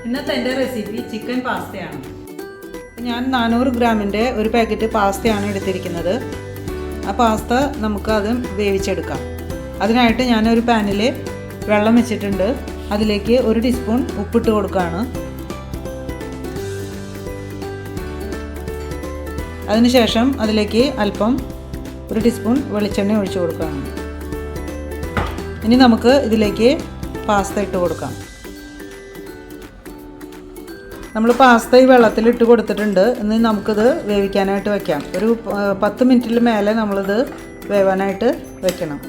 ഇന്നത്തെ എൻ്റെ recipe chicken പാസ്തയാണ്. ഞാൻ 400 ഗ്രാമിൻ്റെ ഒരു പാക്കറ്റ് പാസ്തയാണ് എടുത്തിരിക്കുന്നത്. ആ പാസ്ത നമുക്ക് അത് വേവിച്ചെടുക്കാം. അതിനായിട്ട് ഞാനൊരു പാനിൽ വെള്ളം വെച്ചിട്ടുണ്ട്. അതിലേക്ക് 1 ടീസ്പൂൺ ഉപ്പിട്ട് കൊടുക്കുകയാണ്. അതിനുശേഷം അതിലേക്ക് അല്പം 1 ടീസ്പൂൺ വെളിച്ചെണ്ണ ഒഴിച്ചു കൊടുക്കുകയാണ്. ഇനി നമുക്ക് ഇതിലേക്ക് പാസ്ത ഇട്ട് കൊടുക്കാം. നമ്മൾ പാസ്ത ഈ വെള്ളത്തിലിട്ട് കൊടുത്തിട്ടുണ്ട്. ഇനി നമുക്കിത് വേവിക്കാനായിട്ട് വയ്ക്കാം. ഒരു 10 മിനിറ്റിൽ മേലെ നമ്മളിത് വേവാനായിട്ട് വയ്ക്കണം.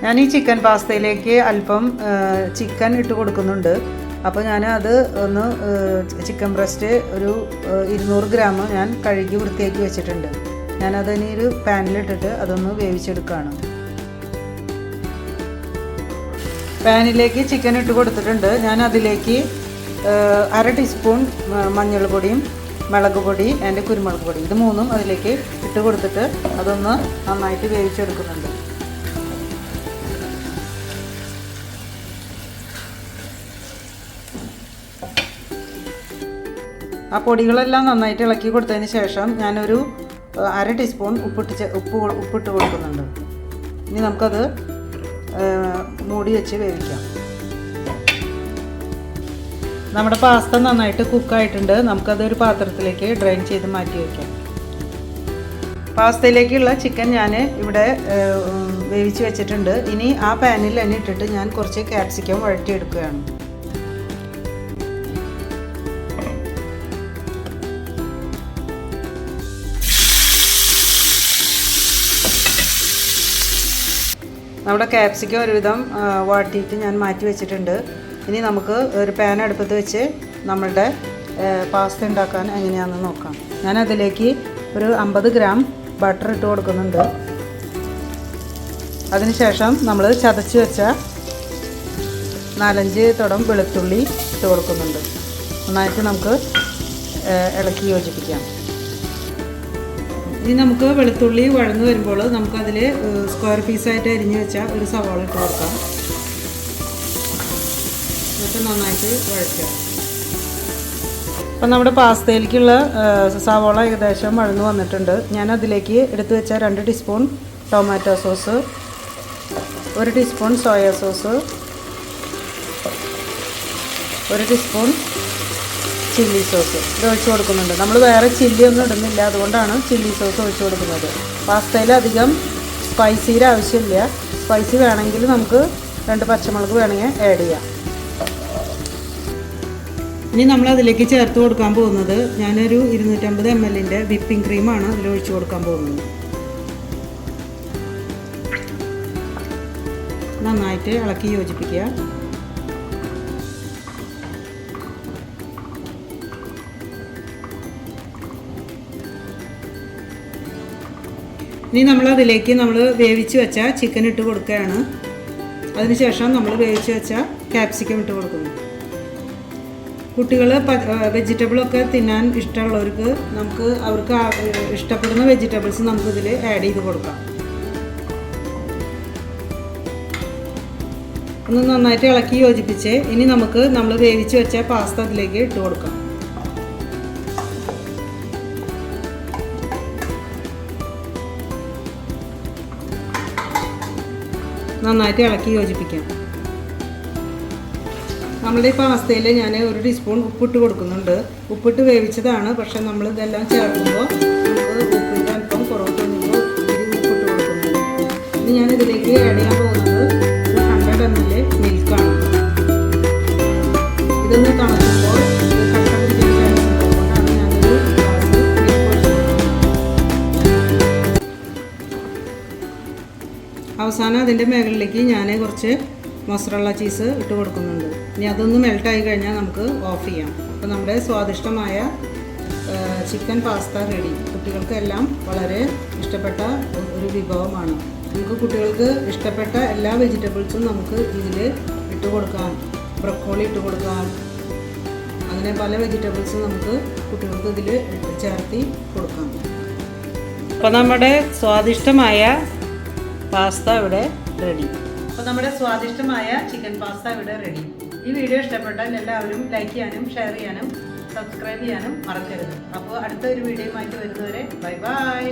ഞാൻ ഈ ചിക്കൻ പാസ്തയിലേക്ക് അല്പം ചിക്കൻ ഇട്ട് കൊടുക്കുന്നുണ്ട്. അപ്പോൾ ഞാൻ അത് ഒന്ന് ചിക്കൻ ബ്രസ്റ്റ് ഒരു 200 ഗ്രാം ഞാൻ കഴുകി വൃത്തിയാക്കി വെച്ചിട്ടുണ്ട്. ഞാനതിന് ഒരു പാനിലിട്ടിട്ട് അതൊന്ന് വേവിച്ചെടുക്കുകയാണ്. പാനിലേക്ക് ചിക്കൻ ഇട്ട് കൊടുത്തിട്ടുണ്ട്. ഞാൻ അതിലേക്ക് 1/2 ടീസ്പൂൺ മഞ്ഞൾപ്പൊടിയും മുളക് പൊടി ആൻഡ് കുരുമുളക് പൊടി ഇത് മൂന്നും അതിലേക്ക് ഇട്ട് കൊടുത്തിട്ട് അതൊന്ന് നന്നായിട്ട് വേവിച്ചെടുക്കുന്നുണ്ട്. ആ പൊടികളെല്ലാം നന്നായിട്ട് ഇളക്കി കൊടുത്തതിന് ശേഷം ഞാനൊരു 1/2 ടീസ്പൂൺ ഉപ്പിട്ട് കൊടുക്കുന്നുണ്ട്. ഇനി നമുക്കത് മൂടി വെച്ച് വേവിക്കാം. നമ്മുടെ പാസ്ത നന്നായിട്ട് കുക്കായിട്ടുണ്ട്. നമുക്കതൊരു പാത്രത്തിലേക്ക് ഡ്രെയിൻ ചെയ്ത് മാറ്റി വയ്ക്കാം. പാസ്തയിലേക്കുള്ള ചിക്കൻ ഞാൻ ഇവിടെ വേവിച്ച് വെച്ചിട്ടുണ്ട്. ഇനി ആ പാനിൽ തന്നെ ഇട്ടിട്ട് ഞാൻ കുറച്ച് ക്യാപ്സിക്കം വഴറ്റിയെടുക്കുകയാണ്. നമ്മുടെ ക്യാപ്സിക്കം ഒരുവിധം വാട്ടിയിട്ട് ഞാൻ മാറ്റി വെച്ചിട്ടുണ്ട്. ഇനി നമുക്ക് ഒരു പാൻ അടുപ്പത്ത് വെച്ച് നമ്മളുടെ പാസ്ത ഉണ്ടാക്കാൻ എങ്ങനെയാണെന്ന് നോക്കാം. ഞാൻ അതിലേക്ക് ഒരു 50 ഗ്രാം ബട്ടർ ഇട്ട് കൊടുക്കുന്നുണ്ട്. അതിനുശേഷം നമ്മൾ ചതച്ച് വെച്ച 4-5 തുടം വെളുത്തുള്ളി ഇട്ട് കൊടുക്കുന്നുണ്ട്. നന്നായിട്ട് നമുക്ക് ഇളക്കി യോജിപ്പിക്കാം. ഇനി നമുക്ക് വെളുത്തുള്ളി വഴന്ന് വരുമ്പോൾ നമുക്കതിൽ സ്ക്വയർ പീസായിട്ട് അരിഞ്ഞ് വെച്ചാൽ ഒരു സവാള ഇട്ട് കൊടുക്കാം. എന്നിട്ട് നന്നായിട്ട് വഴറ്റാം. അപ്പം നമ്മുടെ പാസ്തയിലേക്കുള്ള സവാള ഏകദേശം വഴന്ന് വന്നിട്ടുണ്ട്. ഞാൻ അതിലേക്ക് എടുത്തു വെച്ച 2 teaspoon tomato sauce, 1 teaspoon soya sauce, 1 teaspoon chilli sauce ഇത് ഒഴിച്ച് കൊടുക്കുന്നുണ്ട്. നമ്മൾ വേറെ ചില്ലി ഒന്നും ഇടുന്നില്ല, അതുകൊണ്ടാണ് ചില്ലി സോസ് ഒഴിച്ച് കൊടുക്കുന്നത്. പാസ്തയിൽ അധികം സ്പൈസിയുടെ ആവശ്യമില്ല. സ്പൈസി വേണമെങ്കിൽ നമുക്ക് 2 പച്ചമുളക് വേണമെങ്കിൽ ആഡ് ചെയ്യാം. ഇനി നമ്മൾ അതിലേക്ക് ചേർത്ത് കൊടുക്കാൻ പോകുന്നത് ഞാനൊരു 250 ml വിപ്പിംഗ് ക്രീമാണ് അതിൽ ഒഴിച്ച് കൊടുക്കാൻ പോകുന്നത്. നന്നായിട്ട് ഇളക്കി യോജിപ്പിക്കുക. ഇനി നമ്മളതിലേക്ക് വേവിച്ച് വെച്ച ചിക്കൻ ഇട്ട് കൊടുക്കുകയാണ്. അതിനുശേഷം നമ്മൾ വേവിച്ച് വെച്ച ക്യാപ്സിക്കം ഇട്ട് കൊടുക്കുന്നു. കുട്ടികൾ വെജിറ്റബിളൊക്കെ തിന്നാൻ ഇഷ്ടമുള്ളവർക്ക് അവർക്ക് ഇഷ്ടപ്പെടുന്ന വെജിറ്റബിൾസ് നമുക്കിതിൽ ആഡ് ചെയ്ത് കൊടുക്കാം. ഒന്ന് നന്നായിട്ട് ഇളക്കി യോജിപ്പിച്ച് ഇനി നമുക്ക് നമ്മൾ വേവിച്ച് വെച്ച പാസ്ത അതിലേക്ക് ഇട്ട് കൊടുക്കാം. നന്നായിട്ട് ഇളക്കി യോജിപ്പിക്കാം. നമ്മളുടെ ഈ പാസ്തയിൽ ഞാൻ 1 ടീസ്പൂൺ ഉപ്പിട്ട് കൊടുക്കുന്നുണ്ട്. ഉപ്പിട്ട് വേവിച്ചതാണ്, പക്ഷെ നമ്മൾ ഇതെല്ലാം ചേർക്കുമ്പോൾ നമുക്ക് ഉപ്പിൻ്റെ അല്പം കുറവ് തോന്നുമ്പോൾ ഉപ്പിട്ട് കൊടുക്കുന്നുണ്ട്. ഇനി ഞാൻ ഇതിലേക്ക് ആഡ് ചെയ്യാൻ പോകുന്നത് ഒരു 100 ml മിൽക്കാണ്. ഇതൊന്ന് തണുക്കുമ്പോൾ കട്ട പിടിക്കാൻ ചാൻസ് ഉണ്ട്. അതുകൊണ്ടാണ് ഞാനൊരു ഗ്ലാസ് മിൽക്ക് ഒഴിച്ച് അവസാനം അതിൻ്റെ മുകളിലേക്ക് ഞാൻ കുറച്ച് മൊസറല്ല ചീസ് ഇട്ട് കൊടുക്കുന്നുണ്ട്. ഇനി അതൊന്ന് മെൽട്ടായി കഴിഞ്ഞാൽ നമുക്ക് ഓഫ് ചെയ്യാം. അപ്പോൾ നമ്മുടെ സ്വാദിഷ്ടമായ ചിക്കൻ പാസ്ത റെഡി. കുട്ടികൾക്ക് എല്ലാം വളരെ ഇഷ്ടപ്പെട്ട ഒരു വിഭവമാണ്. നമുക്ക് കുട്ടികൾക്ക് ഇഷ്ടപ്പെട്ട എല്ലാ വെജിറ്റബിൾസും നമുക്ക് ഇതിൽ ഇട്ട് കൊടുക്കാം. ബ്രൊക്കോളി ഇട്ട് കൊടുക്കാം. അങ്ങനെ പല വെജിറ്റബിൾസും നമുക്ക് കുട്ടികൾക്ക് ഇതിൽ ചേർത്തി കൊടുക്കാം. അപ്പോൾ നമ്മുടെ സ്വാദിഷ്ടമായ പാസ്ത ഇവിടെ റെഡി. അപ്പോൾ നമ്മുടെ സ്വാദിഷ്ടമായ ചിക്കൻ പാസ്ത ഇവിടെ റെഡി. ഈ വീഡിയോ ഇഷ്ടപ്പെട്ടാൽ എല്ലാവരും ലൈക്ക് ചെയ്യാനും ഷെയർ ചെയ്യാനും സബ്സ്ക്രൈബ് ചെയ്യാനും മറക്കരുത്. അപ്പോൾ അടുത്ത ഒരു വീഡിയോയുമായിട്ട് വരുന്നവരെ ബൈ ബൈ.